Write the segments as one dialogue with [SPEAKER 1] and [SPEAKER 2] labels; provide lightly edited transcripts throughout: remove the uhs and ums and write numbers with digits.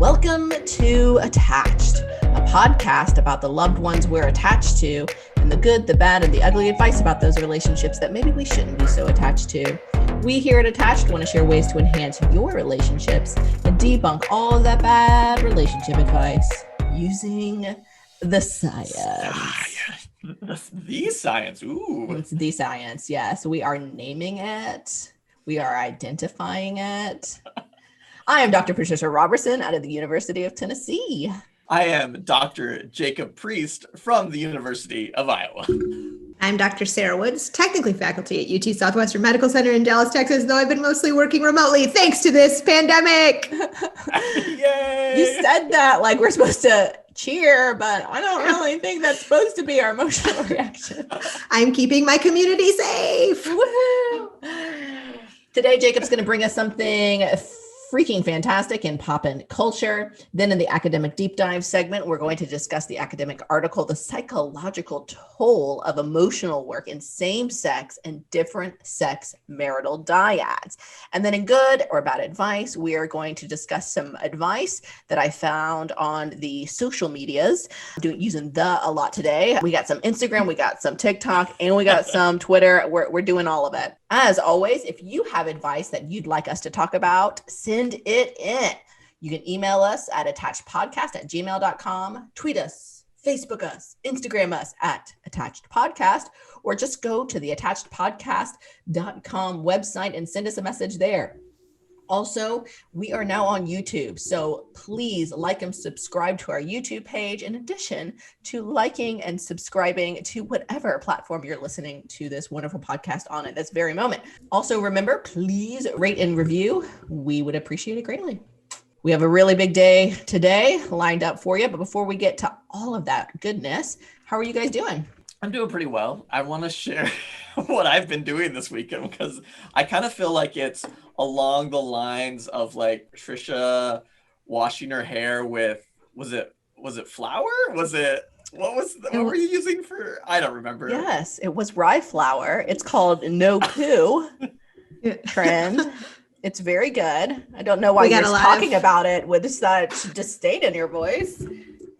[SPEAKER 1] Welcome to Attached, a podcast about the loved ones we're attached to and the good, the bad, and the ugly advice about those relationships that maybe we shouldn't be so attached to. We here at Attached want to share ways to enhance your relationships and debunk all of that bad relationship advice using the science.
[SPEAKER 2] The science. Ooh.
[SPEAKER 1] It's the science, yes. We are naming it. We are identifying it. I am Dr. Patricia Robertson out of the University of Tennessee.
[SPEAKER 2] I am Dr. Jacob Priest from the University of Iowa.
[SPEAKER 3] I'm Dr. Sarah Woods, technically faculty at UT Southwestern Medical Center in Dallas, Texas, though I've been mostly working remotely thanks to this pandemic.
[SPEAKER 2] Yay!
[SPEAKER 1] You said that like we're supposed to cheer, but I don't really think that's supposed to be our emotional reaction.
[SPEAKER 3] I'm keeping my community safe.
[SPEAKER 1] Woohoo! Today, Jacob's going to bring us something freaking fantastic in pop and culture. Then in the academic deep dive segment, we're going to discuss the academic article, The Psychological Toll of Emotional Work in Same-Sex and Different Sex Marital Dyads. And then in good or bad advice, we are going to discuss some advice that I found on the social medias. I'm using the a lot today. We got some Instagram, we got some TikTok, and we got some Twitter. We're doing all of it. As always, if you have advice that you'd like us to talk about, send it in. You can email us at attachedpodcast@gmail.com, tweet us, Facebook us, Instagram us at attachedpodcast, or just go to the attachedpodcast.com website and send us a message there. Also, we are now on YouTube, so please like and subscribe to our YouTube page in addition to liking and subscribing to whatever platform you're listening to this wonderful podcast on at this very moment. Also, remember, please rate and review. We would appreciate it greatly. We have a really big day today lined up for you, but before we get to all of that goodness, how are you guys doing?
[SPEAKER 2] I'm doing pretty well. I want to share what I've been doing this weekend because I kind of feel like it's along the lines of like Trisha washing her hair with, was it flour? What were you using for? I don't remember.
[SPEAKER 1] Yes, it was rye flour. It's called No Poo trend. It's very good. I don't know why you're talking about it with such disdain in your voice.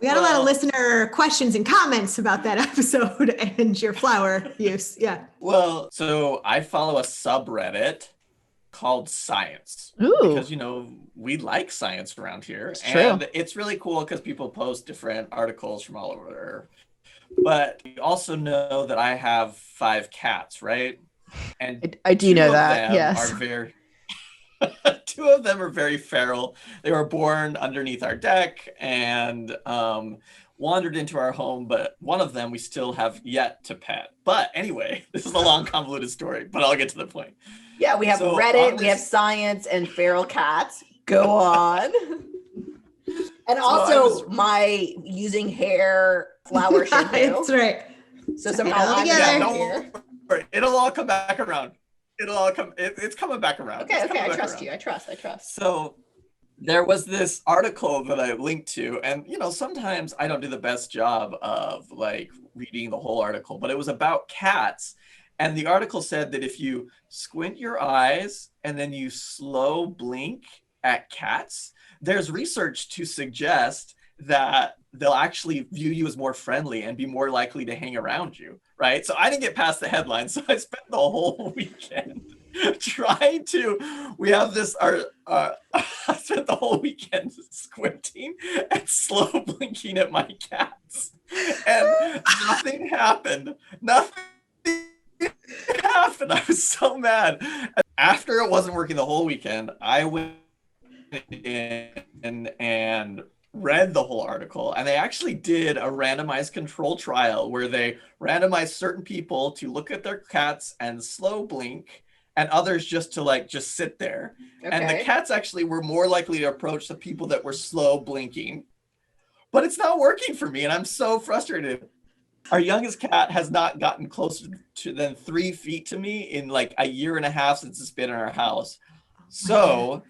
[SPEAKER 3] We got a lot of listener questions and comments about that episode and your flour use. Yeah.
[SPEAKER 2] Well, so I follow a subreddit called Science.
[SPEAKER 1] Ooh.
[SPEAKER 2] Because, we like science around here. And it's really cool because people post different articles from all over. But you also know that I have 5 cats, right? And
[SPEAKER 1] I do know that, yes.
[SPEAKER 2] Two of them are very feral. They were born underneath our deck and wandered into our home, but one of them we still have yet to pet. But anyway, this is a long, convoluted story, but I'll get to the point.
[SPEAKER 1] Yeah, we have Reddit, we have science, and feral cats. Go on. And also my using hair flower shampoo.
[SPEAKER 3] That's right.
[SPEAKER 1] So somehow
[SPEAKER 2] don't worry. It'll all come back around. It's coming back around.
[SPEAKER 1] Okay, I trust you. I trust.
[SPEAKER 2] So there was this article that I linked to, and sometimes I don't do the best job of like reading the whole article, but it was about cats. And the article said that if you squint your eyes and then you slow blink at cats, there's research to suggest that they'll actually view you as more friendly and be more likely to hang around you, right? So I didn't get past the headline, so I spent the whole weekend we have this, I spent the whole weekend squinting and slow blinking at my cats. And nothing happened. I was so mad. After it wasn't working the whole weekend, I went in and read the whole article, and they actually did a randomized control trial where they randomized certain people to look at their cats and slow blink and others just to sit there. Okay. And the cats actually were more likely to approach the people that were slow blinking, but it's not working for me and I'm so frustrated. Our youngest cat has not gotten closer than 3 feet to me in like a year and a half since it's been in our house. So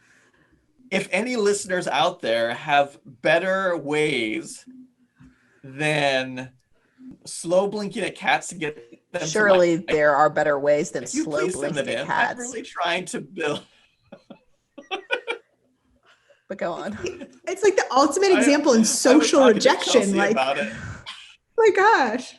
[SPEAKER 2] if any listeners out there have better ways than slow blinking at cats to get them
[SPEAKER 1] surely there are better ways than slow blinking at cats.
[SPEAKER 2] I'm really trying to build
[SPEAKER 1] but go on.
[SPEAKER 3] It's like the ultimate example in
[SPEAKER 2] I was
[SPEAKER 3] social
[SPEAKER 2] talking to
[SPEAKER 3] rejection.
[SPEAKER 2] Chelsea
[SPEAKER 3] Like,
[SPEAKER 2] about it.
[SPEAKER 3] my gosh.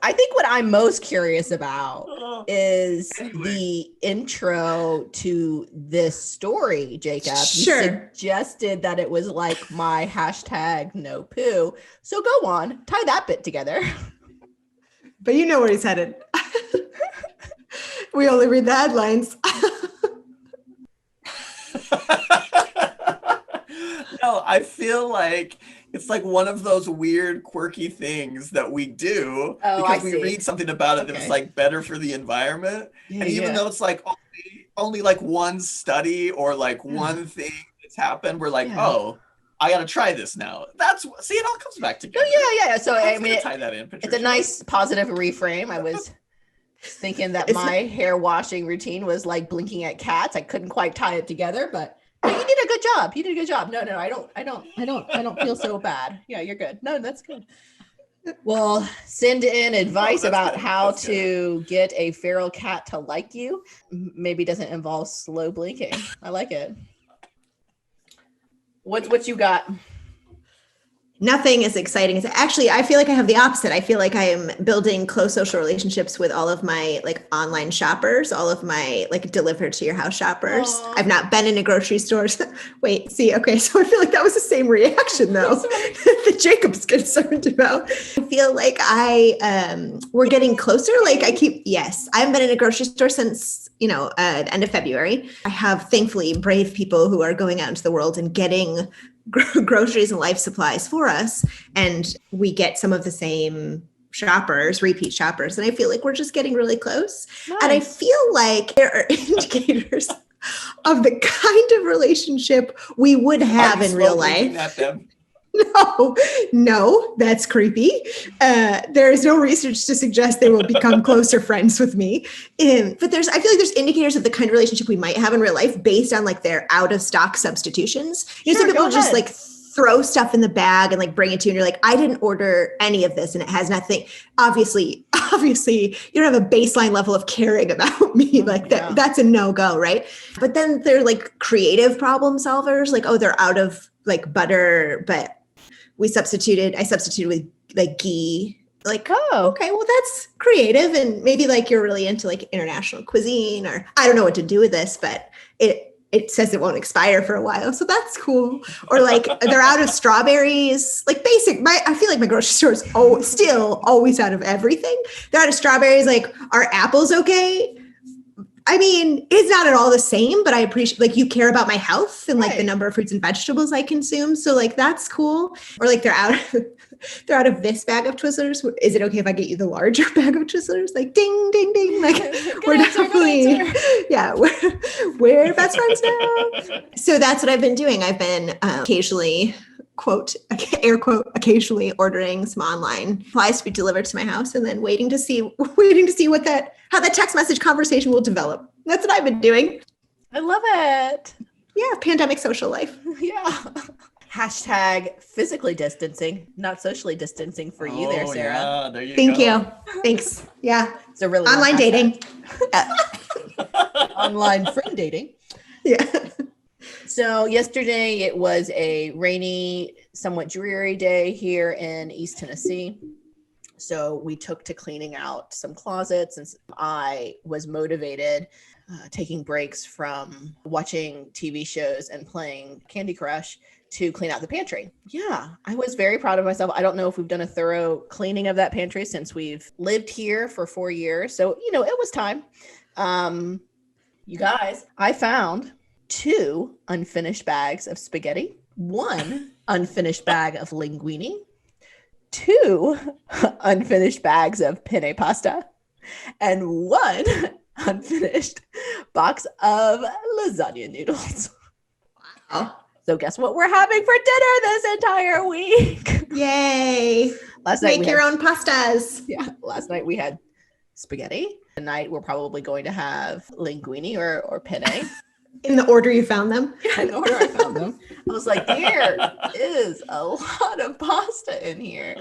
[SPEAKER 1] I think what I'm most curious about
[SPEAKER 2] Oh,
[SPEAKER 1] is
[SPEAKER 2] anyway.
[SPEAKER 1] the intro to this story, Jacob. You
[SPEAKER 3] Sure.
[SPEAKER 1] suggested that it was like my hashtag no poo. So go on, tie that bit together.
[SPEAKER 3] But you know where he's headed. We only read the headlines.
[SPEAKER 2] No, I feel like it's like one of those weird, quirky things that we do
[SPEAKER 1] Oh,
[SPEAKER 2] because
[SPEAKER 1] I
[SPEAKER 2] we
[SPEAKER 1] see.
[SPEAKER 2] read something about it
[SPEAKER 1] Okay.
[SPEAKER 2] that's like better for the environment.
[SPEAKER 1] Yeah,
[SPEAKER 2] And even though it's like only like one study or like one thing that's happened, we're like,
[SPEAKER 1] Yeah.
[SPEAKER 2] oh, I got to try this now. See, it all comes back together.
[SPEAKER 1] Oh, yeah. So
[SPEAKER 2] I
[SPEAKER 1] I
[SPEAKER 2] was
[SPEAKER 1] mean,
[SPEAKER 2] gonna tie that in,
[SPEAKER 1] it's a
[SPEAKER 2] Patricia.
[SPEAKER 1] nice positive reframe. I was thinking that
[SPEAKER 3] It's
[SPEAKER 1] my hair washing routine was like blinking at cats. I couldn't quite tie it together, but you did a good job. You did a good job. No, I don't feel so bad. Yeah, you're good. No, that's good. Well, send in advice
[SPEAKER 2] that's
[SPEAKER 1] about
[SPEAKER 2] good.
[SPEAKER 1] how
[SPEAKER 2] That's
[SPEAKER 1] to get a feral cat to like you. Maybe doesn't involve slow blinking. I like it. What you got?
[SPEAKER 3] Nothing as exciting as actually, I feel like I have the opposite. I feel like I am building close social relationships with all of my like online shoppers, all of my like delivered to your house shoppers.
[SPEAKER 1] Aw.
[SPEAKER 3] I've not been in a grocery store. Wait, see, okay. So I feel like that was the same reaction though that Jacob's concerned about. I feel like we're getting closer. Like yes, I haven't been in a grocery store since, the end of February. I have thankfully brave people who are going out into the world and getting groceries and life supplies for us, and we get some of the same repeat shoppers, and I feel like we're just getting really close.
[SPEAKER 1] Nice.
[SPEAKER 3] And I feel like there are indicators of the kind of relationship we would have in real life.
[SPEAKER 2] At them?
[SPEAKER 3] No, that's creepy. There is no research to suggest they will become closer friends with me. But I feel like there's indicators of the kind of relationship we might have in real life based on like their out of stock substitutions. Some people just like throw stuff in the bag and like bring it to you, and you're like, I didn't order any of this, and it has nothing. Obviously, you don't have a baseline level of caring about me. Like that. That's a no-go, right? But then they're like creative problem solvers. Like, oh, they're out of like butter, but I substituted with like ghee. Like, oh, okay, well, that's creative. And maybe like you're really into like international cuisine, or I don't know what to do with this, but it says it won't expire for a while. So that's cool. Or like they're out of strawberries, like I feel like my grocery store is still always out of everything. They're out of strawberries. Like, are apples okay? I mean, it's not at all the same, but I appreciate like you care about my health and like the number of fruits and vegetables I consume. So like that's cool. Or like they're out of this bag of Twizzlers. Is it okay if I get you the larger bag of Twizzlers? Like ding, ding, ding. Like we're definitely, we're best friends now. So that's what I've been doing. I've been occasionally, quote, air quote, occasionally ordering some online supplies to be delivered to my house, and then waiting to see how that text message conversation will develop. That's what I've been doing.
[SPEAKER 1] I love it.
[SPEAKER 3] Yeah, pandemic social life.
[SPEAKER 1] Yeah. Hashtag physically distancing, not socially distancing for you there, Sarah.
[SPEAKER 2] Yeah, there you
[SPEAKER 3] Thank
[SPEAKER 2] go.
[SPEAKER 3] you. Thanks. Yeah.
[SPEAKER 1] It's a really
[SPEAKER 3] online dating.
[SPEAKER 1] Online friend dating.
[SPEAKER 3] Yeah.
[SPEAKER 1] So yesterday it was a rainy, somewhat dreary day here in East Tennessee. So we took to cleaning out some closets, and I was motivated taking breaks from watching TV shows and playing Candy Crush to clean out the pantry. Yeah, I was very proud of myself. I don't know if we've done a thorough cleaning of that pantry since we've lived here for 4 years. So, it was time. You guys, I found 2 unfinished bags of spaghetti, 1 unfinished bag of linguine, 2 unfinished bags of penne pasta, and 1 unfinished box of lasagna noodles.
[SPEAKER 3] Wow.
[SPEAKER 1] So guess what we're having for dinner this entire week?
[SPEAKER 3] Yay. Make your own pastas.
[SPEAKER 1] Yeah. Last night we had spaghetti. Tonight we're probably going to have linguine or penne.
[SPEAKER 3] In the order you found them?
[SPEAKER 1] Yeah, in the order I found them. I was like, there is a lot of pasta in here.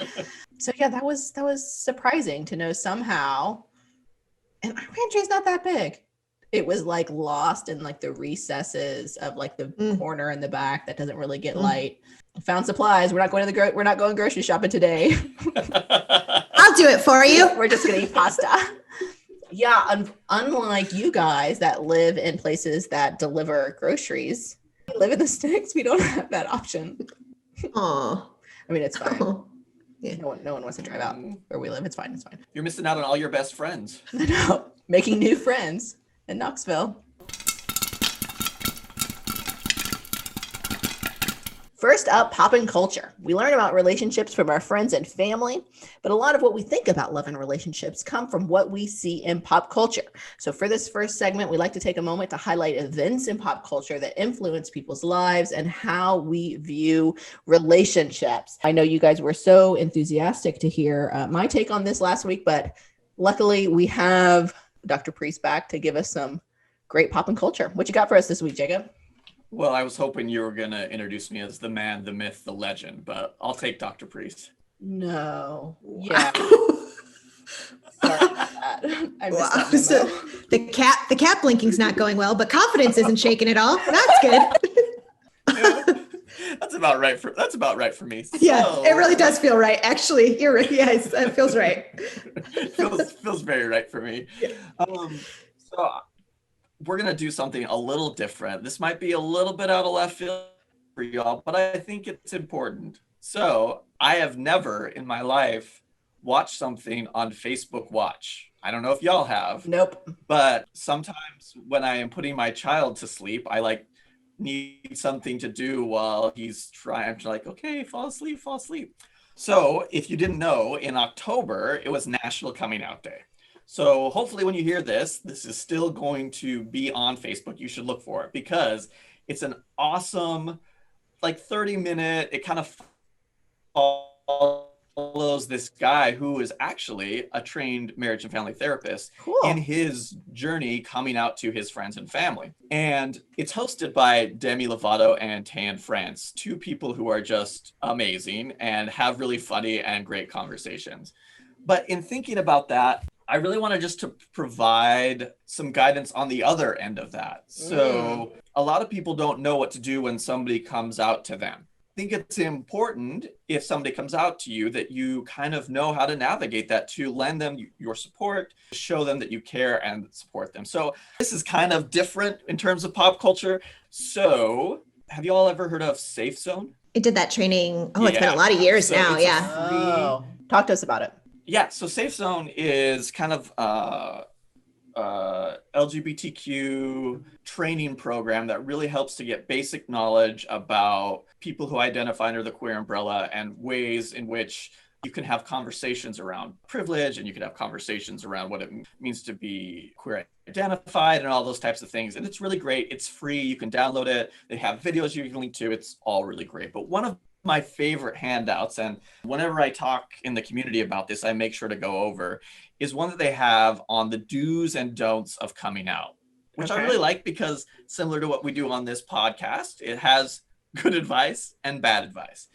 [SPEAKER 1] So yeah, that was surprising to know somehow. And our pantry is not that big. It was like lost in like the recesses of like the corner in the back that doesn't really get light. Found supplies. We're not going to we're not going grocery shopping today.
[SPEAKER 3] I'll do it for you.
[SPEAKER 1] We're just gonna eat pasta. Yeah, unlike you guys that live in places that deliver groceries, we live in the sticks. We don't have that option.
[SPEAKER 3] Oh,
[SPEAKER 1] I mean, it's fine.
[SPEAKER 3] Yeah.
[SPEAKER 1] No one wants to drive out where we live. It's fine. It's fine.
[SPEAKER 2] You're missing out on all your best friends.
[SPEAKER 1] I know. Making new friends in Knoxville. First up, poppin' culture. We learn about relationships from our friends and family, but a lot of what we think about love and relationships come from what we see in pop culture. So for this first segment, we like to take a moment to highlight events in pop culture that influence people's lives and how we view relationships. I know you guys were so enthusiastic to hear my take on this last week, but luckily we have Dr. Priest back to give us some great poppin' culture. What you got for us this week, Jacob?
[SPEAKER 2] Well, I was hoping you were going to introduce me as the man, the myth, the legend, but I'll take Dr. Priest.
[SPEAKER 1] No. Yeah. Sorry about that. I missed that memo.
[SPEAKER 3] So the cat blinking's not going well, but confidence isn't shaking at all. That's good.
[SPEAKER 2] Yeah, that's about right for me.
[SPEAKER 3] Yeah,
[SPEAKER 2] So,
[SPEAKER 3] it really does feel right. Actually, you're right. Yes, it feels right.
[SPEAKER 2] feels very right for me.
[SPEAKER 3] Yeah.
[SPEAKER 2] So we're going to do something a little different. This might be a little bit out of left field for y'all, but I think it's important. So I have never in my life watched something on Facebook Watch. I don't know if y'all have.
[SPEAKER 1] Nope.
[SPEAKER 2] But sometimes when I am putting my child to sleep, I need something to do while he's trying to okay, fall asleep. So if you didn't know, in October, it was National Coming Out Day. So hopefully when you hear this is still going to be on Facebook. You should look for it because it's an awesome, 30-minute, it kind of follows this guy who is actually a trained marriage and family therapist in his journey coming out to his friends and family. And it's hosted by Demi Lovato and Tan France, two people who are just amazing and have really funny and great conversations. But in thinking about that, I really wanted just to provide some guidance on the other end of that. So a lot of people don't know what to do when somebody comes out to them. I think it's important if somebody comes out to you that you kind of know how to navigate that, to lend them your support, show them that you care and support them. So this is kind of different in terms of pop culture. So have you all ever heard of Safe Zone?
[SPEAKER 3] I did that training. It's been a lot of years now. Yeah.
[SPEAKER 1] Talk to us about it.
[SPEAKER 2] Yeah, so Safe Zone is kind of LGBTQ training program that really helps to get basic knowledge about people who identify under the queer umbrella and ways in which you can have conversations around privilege, and you can have conversations around what it means to be queer identified and all those types of things. And it's really great. It's free. You can download it. They have videos you can link to. It's all really great. But one of my favorite handouts, and whenever I talk in the community about this, I make sure to go over, is one that they have on the do's and don'ts of coming out, which I really like because similar to what we do on this podcast, it has good advice and bad advice.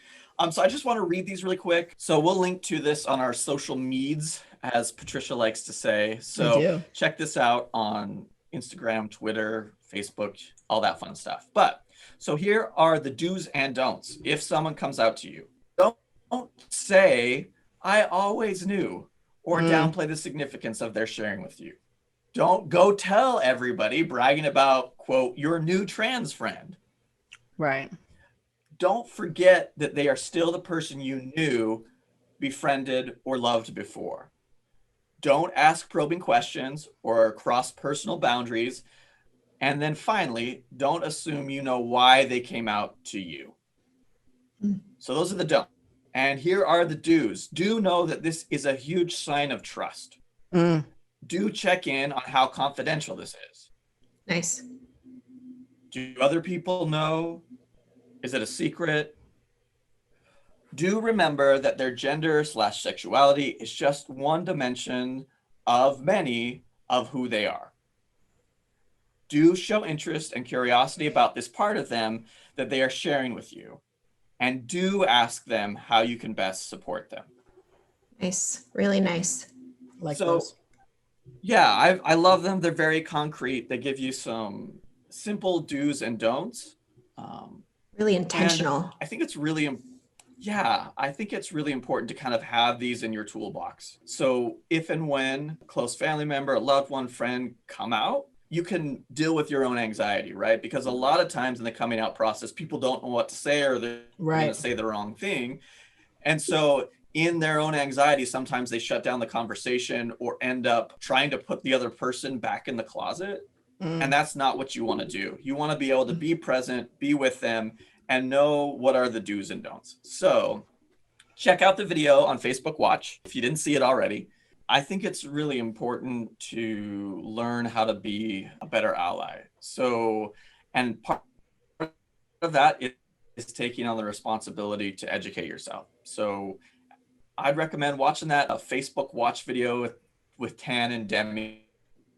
[SPEAKER 2] So I just want to read these really quick. So we'll link to this on our social medias, as Patricia likes to say. So check this out on Instagram, Twitter, Facebook, all that fun stuff. But so here are the do's and don'ts. If someone comes out to you, don't say, I always knew, or downplay the significance of their sharing with you. Don't go tell everybody bragging about, quote, your new trans friend.
[SPEAKER 1] Right.
[SPEAKER 2] Don't forget that they are still the person you knew, befriended, or loved before. Don't ask probing questions or cross personal boundaries. And then finally, don't assume you know why they came out to you. So those are the don'ts. And here are the do's. Do know that this is a huge sign of trust. Do check in on how confidential this is.
[SPEAKER 3] Nice.
[SPEAKER 2] Do other people know? Is it a secret? Do remember that their gender/sexuality is just one dimension of many of who they are. Do show interest and curiosity about this part of them that they are sharing with you. And do ask them how you can best support them.
[SPEAKER 3] Nice. Really nice.
[SPEAKER 1] Like
[SPEAKER 2] so
[SPEAKER 1] those.
[SPEAKER 2] Yeah, I love them. They're very concrete. They give you some simple do's and don'ts.
[SPEAKER 3] Really
[SPEAKER 2] And
[SPEAKER 3] intentional.
[SPEAKER 2] I think it's really, yeah, I think it's really important to kind of have these in your toolbox. So if and when a close family member, a loved one, friend come out, you can deal with your own anxiety, right? Because a lot of times in the coming out process, people don't know what to say, or they're going to
[SPEAKER 1] Right.
[SPEAKER 2] say the wrong thing. And so in their own anxiety, sometimes they shut down the conversation or end up trying to put the other person back in the closet. And
[SPEAKER 1] Mm.
[SPEAKER 2] that's not what you want to do. You want to be able to be present, be with them, and know what are the do's and don'ts. So check out the video on Facebook Watch if you didn't see it already. I think it's really important to learn how to be a better ally. So, and part of that is taking on the responsibility to educate yourself. So I'd recommend watching that Facebook Watch video with Tan and Demi,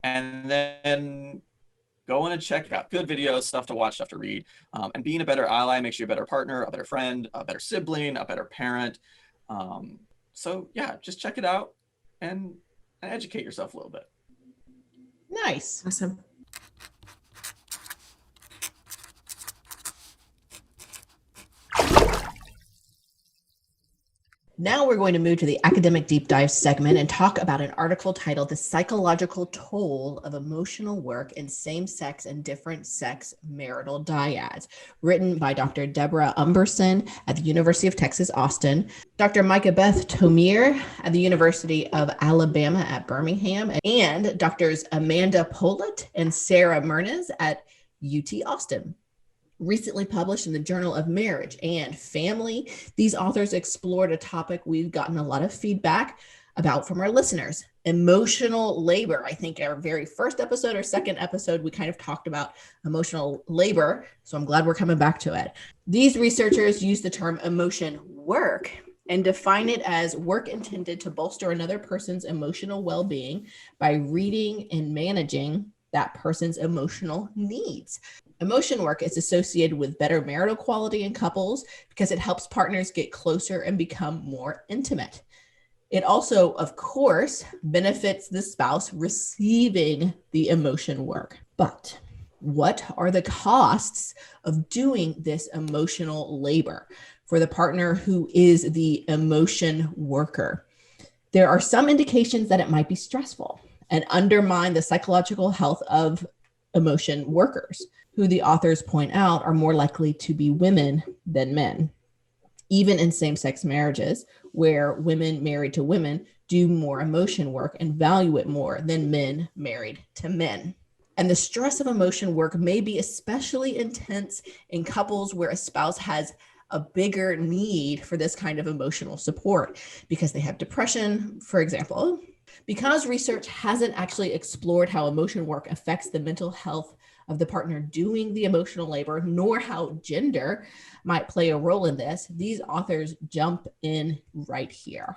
[SPEAKER 2] and then go in and check out good videos, stuff to watch, stuff to read. And being a better ally makes you a better partner, a better friend, a better sibling, a better parent. So yeah, just check it out and educate yourself a little bit.
[SPEAKER 1] Nice.
[SPEAKER 3] Awesome.
[SPEAKER 1] Now we're going to move to the academic deep dive segment and talk about an article titled The Psychological Toll of Emotional Work in Same-Sex and Different Sex Marital Dyads, written by Dr. Deborah Umberson at the University of Texas, Austin, Dr. Micah Beth Tomir at the University of Alabama at Birmingham, and Drs. Amanda Pollitt and Sarah Mernez at UT Austin. Recently published in the Journal of Marriage and Family, these authors explored a topic we've gotten a lot of feedback about from our listeners: emotional labor. I think our very first episode or second episode, we kind of talked about emotional labor, so I'm glad we're coming back to it. These researchers use the term emotion work and define it as work intended to bolster another person's emotional well-being by reading and managing that person's emotional needs. Emotion work is associated with better marital quality in couples because it helps partners get closer and become more intimate. It also, of course, benefits the spouse receiving the emotion work. But what are the costs of doing this emotional labor for the partner who is the emotion worker? There are some indications that it might be stressful and undermine the psychological health of emotion workers, who the authors point out are more likely to be women than men. Even in same-sex marriages, where women married to women do more emotion work and value it more than men married to men. And the stress of emotion work may be especially intense in couples where a spouse has a bigger need for this kind of emotional support because they have depression, for example. Because research hasn't actually explored how emotion work affects the mental health of the partner doing the emotional labor, nor how gender might play a role in this, these authors jump in right here.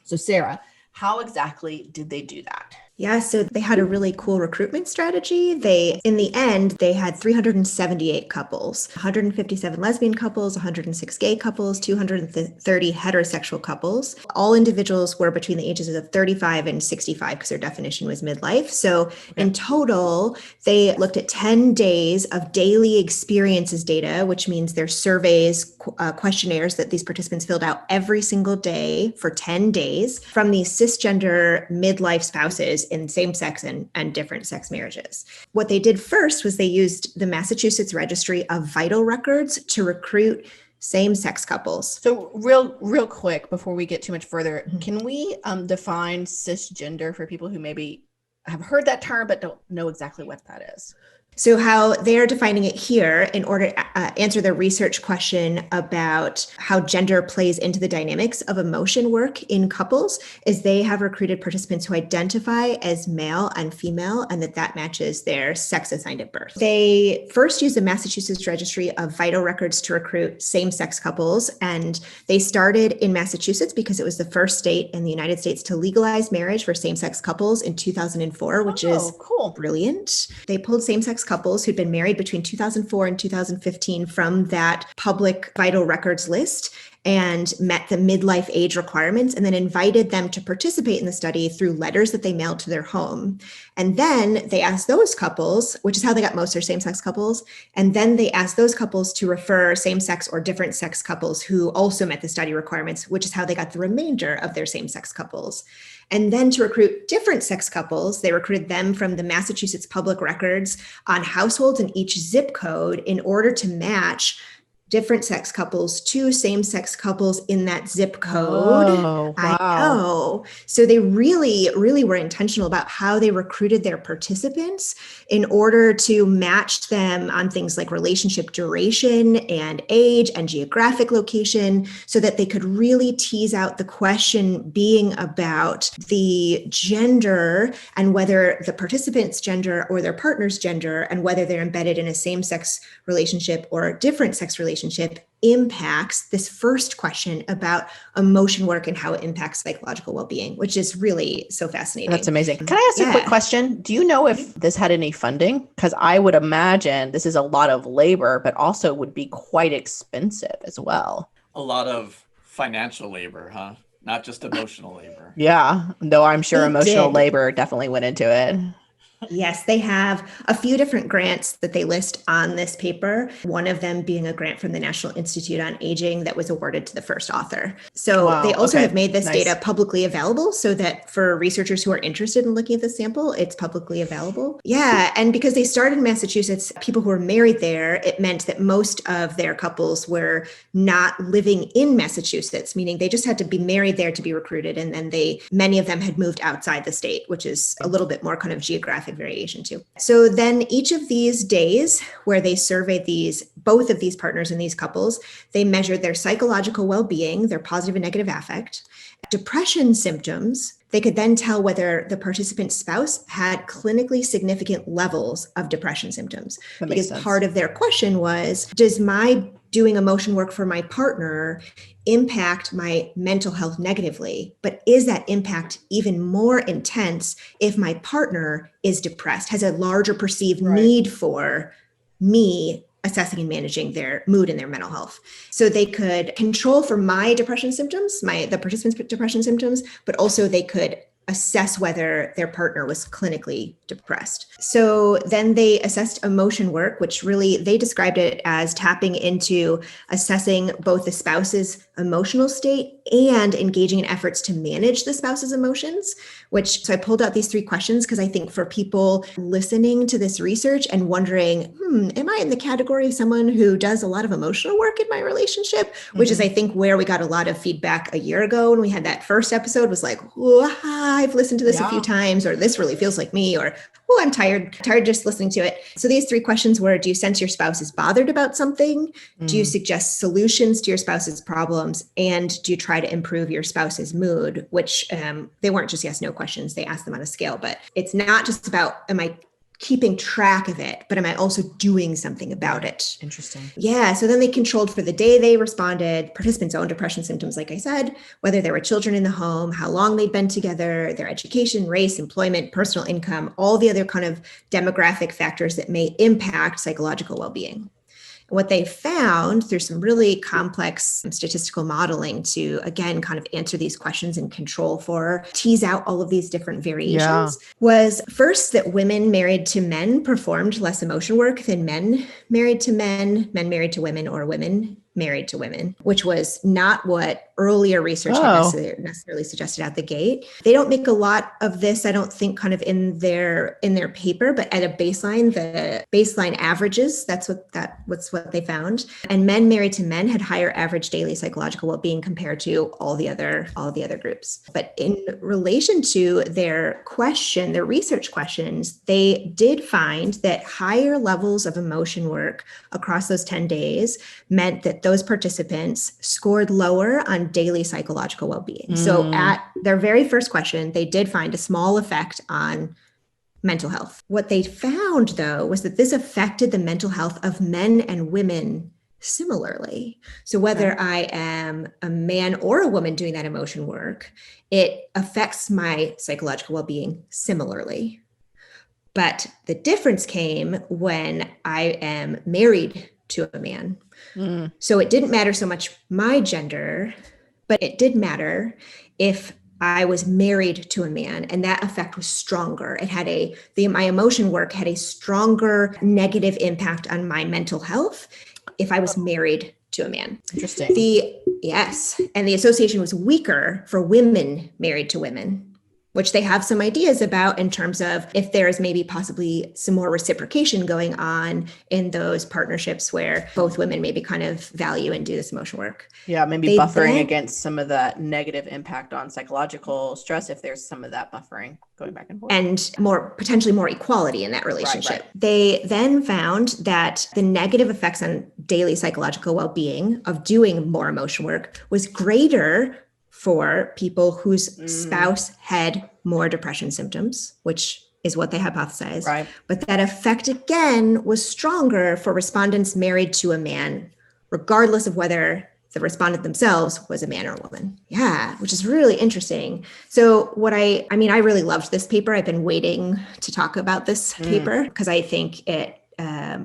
[SPEAKER 1] So Sarah, how exactly did they do that?
[SPEAKER 3] Yeah, so they had a really cool recruitment strategy. In the end, they had 378 couples, 157 lesbian couples, 106 gay couples, 230 heterosexual couples. All individuals were between the ages of 35 and 65 because their definition was midlife. So in total, they looked at 10 days of daily experiences data, which means their surveys, questionnaires that these participants filled out every single day for 10 days from these cisgender midlife spouses in same-sex and different sex marriages. What they did first was they used the Massachusetts Registry of Vital Records to recruit same-sex couples.
[SPEAKER 1] So real quick, before we get too much further, can we define cisgender for people who maybe have heard that term but don't know exactly what that is?
[SPEAKER 3] So how they're defining it here in order to answer the research question about how gender plays into the dynamics of emotion work in couples is they have recruited participants who identify as male and female and that matches their sex assigned at birth. They first used the Massachusetts Registry of Vital Records to recruit same-sex couples, and they started in Massachusetts because it was the first state in the United States to legalize marriage for same-sex couples in 2004, which is
[SPEAKER 1] cool.
[SPEAKER 3] Brilliant. They pulled same-sex couples who'd been married between 2004 and 2015 from that public vital records list and met the midlife age requirements, and then invited them to participate in the study through letters that they mailed to their home. And then they asked those couples, which is how they got most of their same-sex couples, and then they asked those couples to refer same-sex or different sex couples who also met the study requirements, which is how they got the remainder of their same-sex couples. And then to recruit different sex couples, they recruited them from the Massachusetts public records on households in each zip code in order to match different sex couples to same-sex couples in that zip code.
[SPEAKER 1] Oh, wow.
[SPEAKER 3] I know. So they really, really were intentional about how they recruited their participants in order to match them on things like relationship duration and age and geographic location, so that they could really tease out the question being about the gender and whether the participant's gender or their partner's gender and whether they're embedded in a same-sex relationship or a different sex relationship impacts this first question about emotion work and how it impacts psychological well-being, which is really so fascinating.
[SPEAKER 1] That's amazing. Can I ask a quick question? Do you know if this had any funding? Because I would imagine this is a lot of labor, but also would be quite expensive as well.
[SPEAKER 2] A lot of financial labor, huh? Not just emotional labor.
[SPEAKER 1] Yeah, though I'm sure
[SPEAKER 3] They
[SPEAKER 1] emotional
[SPEAKER 3] did.
[SPEAKER 1] labor definitely went into it.
[SPEAKER 3] Yes, they have a few different grants that they list on this paper, one of them being a grant from the National Institute on Aging that was awarded to the first author. So
[SPEAKER 1] Wow,
[SPEAKER 3] they also
[SPEAKER 1] okay,
[SPEAKER 3] have made this
[SPEAKER 1] nice.
[SPEAKER 3] data publicly available so that for researchers who are interested in looking at the sample, it's publicly available. Yeah, and because they started in Massachusetts, people who were married there, it meant that most of their couples were not living in Massachusetts, meaning they just had to be married there to be recruited. And then many of them had moved outside the state, which is a little bit more kind of geographic variation too. So then each of these days where they surveyed both of these partners and these couples, they measured their psychological well-being, their positive and negative affect, depression symptoms. They could then tell whether the participant's spouse had clinically significant levels of depression symptoms.
[SPEAKER 1] That makes
[SPEAKER 3] Because
[SPEAKER 1] sense.
[SPEAKER 3] part of their question was, does my doing emotion work for my partner impact my mental health negatively? But is that impact even more intense if my partner is depressed, has a larger perceived
[SPEAKER 1] Right.
[SPEAKER 3] need for me assessing and managing their mood and their mental health? So they could control for my depression symptoms, the participants' depression symptoms, but also they could assess whether their partner was clinically depressed. So then they assessed emotion work, which really, they described it as tapping into assessing both the spouse's emotional state and engaging in efforts to manage the spouse's emotions, so I pulled out these 3 questions because I think for people listening to this research and wondering, am I in the category of someone who does a lot of emotional work in my relationship? Which is, I think, where we got a lot of feedback a year ago when we had that first episode was like, I've listened to this a few times, or this really feels like me, or I'm tired just listening to it. So these 3 questions were, do you sense your spouse is bothered about something? Do you suggest solutions to your spouse's problems? And do you try to improve your spouse's mood? Which they weren't just yes, no questions. They asked them on a scale, but it's not just about, am I keeping track of it, but am I also doing something about it?
[SPEAKER 1] Interesting.
[SPEAKER 3] Yeah. So then they controlled for the day they responded, participants' own depression symptoms, like I said, whether there were children in the home, how long they'd been together, their education, race, employment, personal income, all the other kind of demographic factors that may impact psychological well-being. What they found through some really complex statistical modeling to, again, kind of answer these questions and tease out all of these different variations was first that women married to men performed less emotion work than men married to men married to women, or women married to women, which was not what earlier research had necessarily suggested out the gate. They don't make a lot of this, I don't think, kind of in their paper, but at a baseline, the baseline averages, that's what they found. And men married to men had higher average daily psychological well-being compared to all the other groups. But in relation to their research questions, they did find that higher levels of emotion work across those 10 days meant that those participants scored lower on daily psychological well-being. So at their very first question, they did find a small effect on mental health. What they found, though, was that this affected the mental health of men and women similarly. So whether I am a man or a woman doing that emotion work, it affects my psychological well-being similarly. But the difference came when I am married to a man. So it didn't matter so much my gender, but it did matter if I was married to a man, and that effect was stronger. It had my emotion work had a stronger negative impact on my mental health if I was married to a man.
[SPEAKER 1] Interesting.
[SPEAKER 3] Yes. And the association was weaker for women married to women, which they have some ideas about in terms of if there's maybe possibly some more reciprocation going on in those partnerships where both women maybe kind of value and do this emotional work.
[SPEAKER 1] Yeah, maybe buffering against some of that negative impact on psychological stress if there's some of that buffering going back and forth.
[SPEAKER 3] And potentially more equality in that relationship.
[SPEAKER 1] Right.
[SPEAKER 3] They then found that the negative effects on daily psychological well-being of doing more emotion work was greater for people whose spouse had more depression symptoms, which is what they hypothesized.
[SPEAKER 1] Right.
[SPEAKER 3] But that effect again was stronger for respondents married to a man, regardless of whether the respondent themselves was a man or a woman. Yeah, which is really interesting. So I really loved this paper. I've been waiting to talk about this paper because I think it,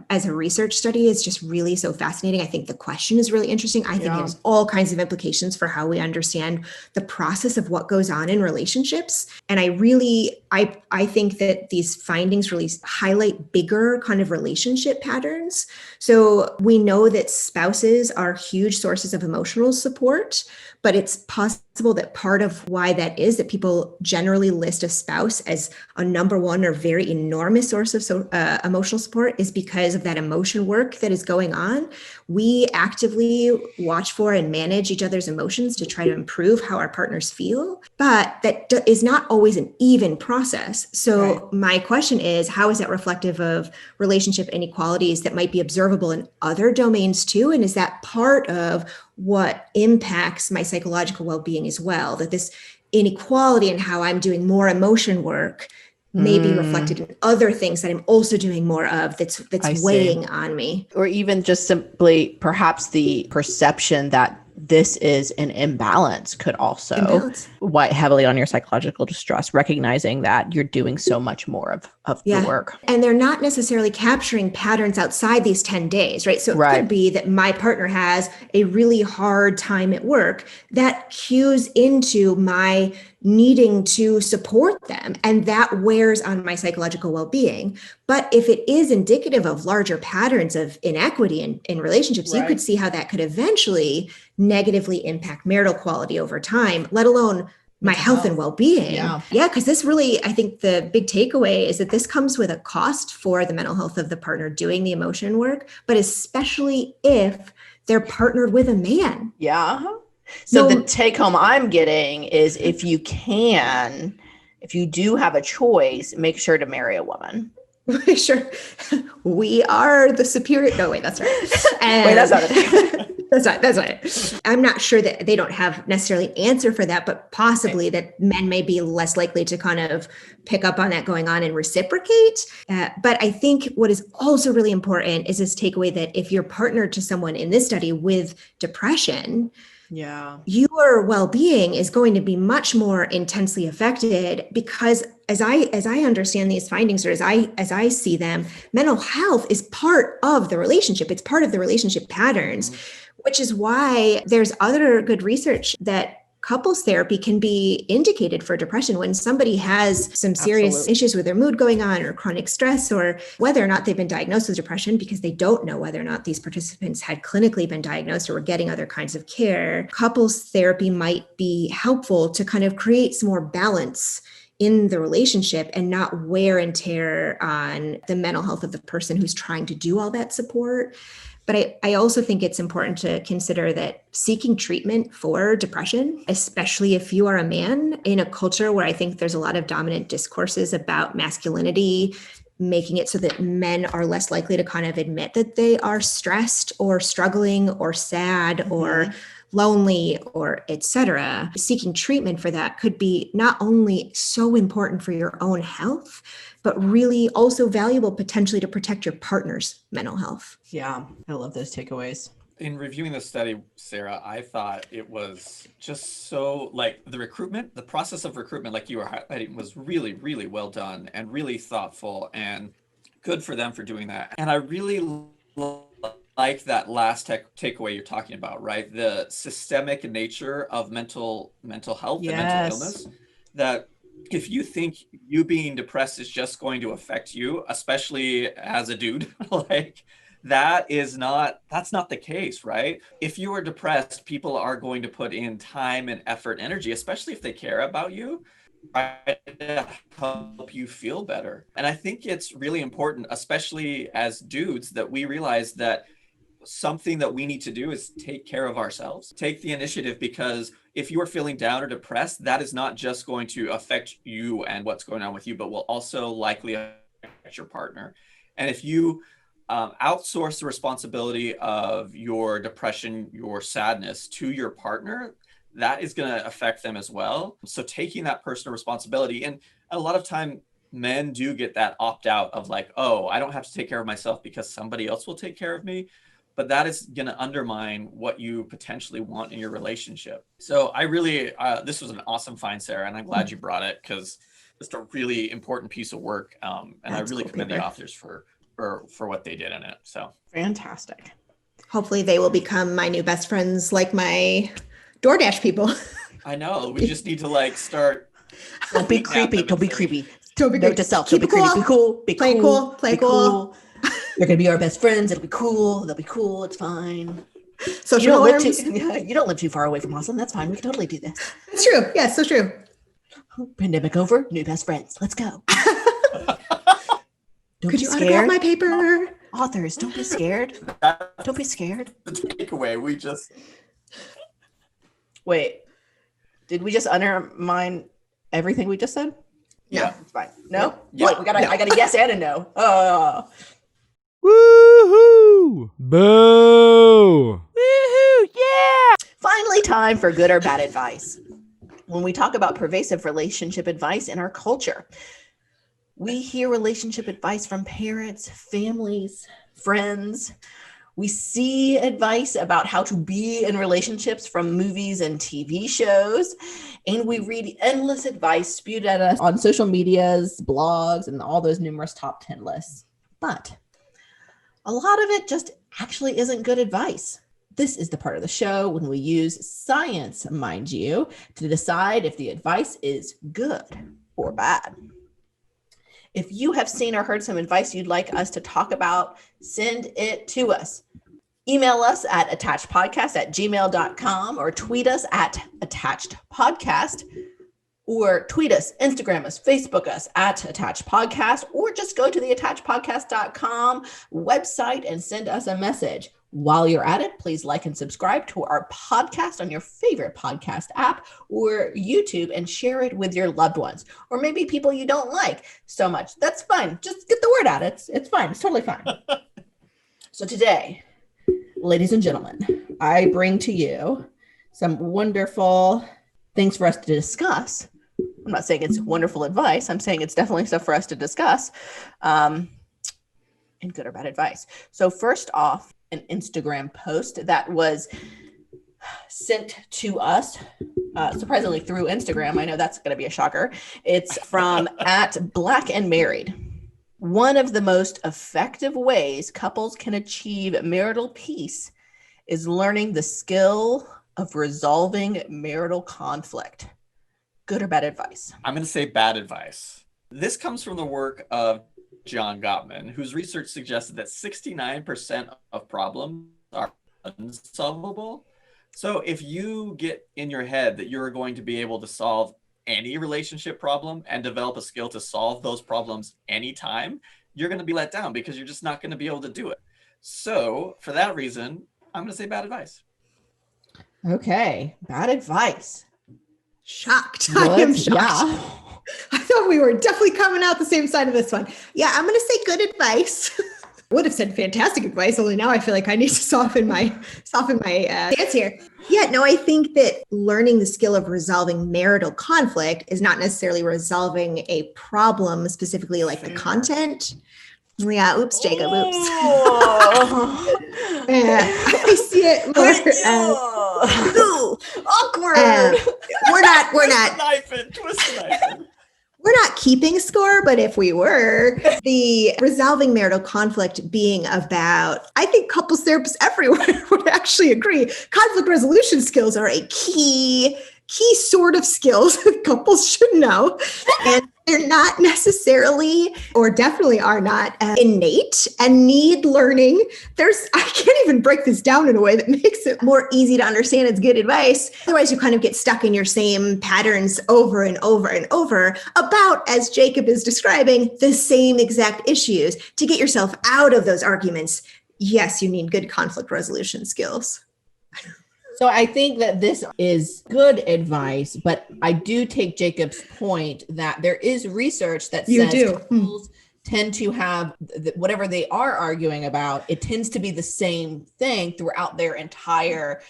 [SPEAKER 3] as a research study, is just really so fascinating. I think the question is really interesting. I think it has all kinds of implications for how we understand the process of what goes on in relationships. And I think that these findings really highlight bigger kind of relationship patterns. So we know that spouses are huge sources of emotional support, but it's possible that part of why that is that people generally list a spouse as a number one or very enormous source of emotional support is because of that emotion work that is going on. We actively watch for and manage each other's emotions to try to improve how our partners feel, but that is not always an even process. So my question is, how is that reflective of relationship inequalities that might be observable in other domains too? And is that part of what impacts my psychological well-being as well? That this inequality in how I'm doing more emotion work may be reflected in other things that I'm also doing more of that's weighing on me.
[SPEAKER 1] Or even just simply perhaps the perception that this is an imbalance could also weigh heavily on your psychological distress, recognizing that you're doing so much more of the work.
[SPEAKER 3] And they're not necessarily capturing patterns outside these 10 days, right? So it could be that my partner has a really hard time at work that cues into my needing to support them, and that wears on my psychological well-being. But if it is indicative of larger patterns of inequity in relationships, you could see how that could eventually negatively impact marital quality over time, let alone my health and well-being. Yeah, because this really, I think the big takeaway is that this comes with a cost for the mental health of the partner doing the emotion work, but especially if they're partnered with a man.
[SPEAKER 1] Yeah. So the take home I'm getting is if you do have a choice, make sure to marry a woman.
[SPEAKER 3] Make sure we are the superior. No, wait, that's right.
[SPEAKER 1] Wait, that's not it.
[SPEAKER 3] That's not it. I'm not sure that they don't have necessarily an answer for that, but possibly that men may be less likely to kind of pick up on that going on and reciprocate. But I think what is also really important is this takeaway that if you're partnered to someone in this study with depression, your well-being is going to be much more intensely affected because as I understand these findings, or as I see them, mental health is part of the relationship. It's part of the relationship patterns, which is why there's other good research that couples therapy can be indicated for depression when somebody has some serious issues with their mood going on or chronic stress, or whether or not they've been diagnosed with depression because they don't know whether or not these participants had clinically been diagnosed or were getting other kinds of care. Couples therapy might be helpful to kind of create some more balance in the relationship and not wear and tear on the mental health of the person who's trying to do all that support. But I also think it's important to consider that seeking treatment for depression, especially if you are a man in a culture where I think there's a lot of dominant discourses about masculinity, making it so that men are less likely to kind of admit that they are stressed or struggling or sad or lonely or etc. Seeking treatment for that could be not only so important for your own health, but really also valuable potentially to protect your partner's mental health.
[SPEAKER 1] Yeah, I love those takeaways.
[SPEAKER 2] In reviewing the study, Sarah, I thought it was just so like the process of recruitment, like you were highlighting, was really, really well done and really thoughtful, and good for them for doing that. And I really like that last takeaway you're talking about, right? The systemic nature of mental health and mental illness. That if you think you being depressed is just going to affect you, especially as a dude, like that's not the case, right? If you are depressed, people are going to put in time and effort, energy, especially if they care about you, try to help you feel better. And I think it's really important, especially as dudes, that we realize that something that we need to do is take care of ourselves, take the initiative, because if you are feeling down or depressed, that is not just going to affect you and what's going on with you, but will also likely affect your partner. And if you outsource the responsibility of your depression, your sadness to your partner, that is going to affect them as well. So taking that personal responsibility, and a lot of time men do get that opt out of like, oh, I don't have to take care of myself because somebody else will take care of me. But that is going to undermine what you potentially want in your relationship. So I really, this was an awesome find, Sarah, and I'm glad you brought it, because it's a really important piece of work. And I really commend the authors for what they did in it. So
[SPEAKER 1] fantastic.
[SPEAKER 3] Hopefully they will become my new best friends, like my DoorDash people.
[SPEAKER 2] I know. We just need to like start.
[SPEAKER 1] Don't be creepy. Don't be creepy.
[SPEAKER 3] Don't be
[SPEAKER 1] Note to self. Don't be creepy. Be cool. Be
[SPEAKER 3] play cool. Play cool.
[SPEAKER 1] They're gonna be our best friends. It'll be cool. They'll be cool. It's fine.
[SPEAKER 3] So
[SPEAKER 1] you don't live too far away from Austin. That's fine. We can totally do this.
[SPEAKER 3] It's true. Yes, so true.
[SPEAKER 1] Pandemic over. New best friends. Let's go.
[SPEAKER 3] Could you autograph my paper?
[SPEAKER 1] Authors, don't be scared. Don't be scared.
[SPEAKER 2] The takeaway, we just...
[SPEAKER 1] Wait, did we just undermine everything we just said?
[SPEAKER 2] Yeah.
[SPEAKER 1] It's fine. No?
[SPEAKER 2] Yeah.
[SPEAKER 1] What? I got a yes and a no.
[SPEAKER 4] Woohoo! Boo!
[SPEAKER 1] Woohoo! Yeah! Finally, time for good or bad advice. When we talk about pervasive relationship advice in our culture, we hear relationship advice from parents, families, friends. We see advice about how to be in relationships from movies and TV shows. And we read endless advice spewed at us on social medias, blogs, and all those numerous top 10 lists. But a lot of it just actually isn't good advice. This is the part of the show when we use science, mind you, to decide if the advice is good or bad. If you have seen or heard some advice you'd like us to talk about, send it to us. Email us at attachedpodcast@gmail.com or tweet us at attachedpodcast, or tweet us, Instagram us, Facebook us at attachedpodcast, or just go to the attachedpodcast.com website and send us a message. While you're at it, please like and subscribe to our podcast on your favorite podcast app or YouTube, and share it with your loved ones, or maybe people you don't like so much. That's fine. Just get the word out. It's fine. It's totally fine. So today, ladies and gentlemen, I bring to you some wonderful things for us to discuss. I'm not saying it's wonderful advice. I'm saying it's definitely stuff for us to discuss, and good or bad advice. So first off, an Instagram post that was sent to us, surprisingly through Instagram. I know that's going to be a shocker. It's from at Black and Married. One of the most effective ways couples can achieve marital peace is learning the skill of resolving marital conflict. Good or bad advice?
[SPEAKER 2] I'm going to say bad advice. This comes from the work of John Gottman, whose research suggested that 69% of problems are unsolvable. So if you get in your head that you're going to be able to solve any relationship problem and develop a skill to solve those problems anytime, you're going to be let down because you're just not going to be able to do it. So for that reason, I'm going to say bad advice.
[SPEAKER 1] Okay, bad advice.
[SPEAKER 3] Shocked. I am shocked.
[SPEAKER 1] Yeah.
[SPEAKER 3] I thought we were definitely coming out the same side of this one. Yeah, I'm going to say good advice. Would have said fantastic advice, only now I feel like I need to soften my stance here. Yeah, no, I think that learning the skill of resolving marital conflict is not necessarily resolving a problem, specifically like the content. Yeah, oops, Jacob, oops.
[SPEAKER 1] Oh.
[SPEAKER 3] I see it more as,
[SPEAKER 1] Ooh, awkward.
[SPEAKER 3] we're not
[SPEAKER 2] Twist the knife in.
[SPEAKER 3] we're not keeping score, but if we were, the resolving marital conflict being about, I think couples therapists everywhere would actually agree, conflict resolution skills are a key sort of skills that couples should know. And they're not necessarily, or definitely are not, innate and need learning. I can't even break this down in a way that makes it more easy to understand. It's good advice. Otherwise, you kind of get stuck in your same patterns over and over and over about, as Jacob is describing, the same exact issues. To get yourself out of those arguments, yes, you need good conflict resolution skills.
[SPEAKER 1] So I think that this is good advice, but I do take Jacob's point that there is research that says couples tend to have whatever they are arguing about. It tends to be the same thing throughout their entire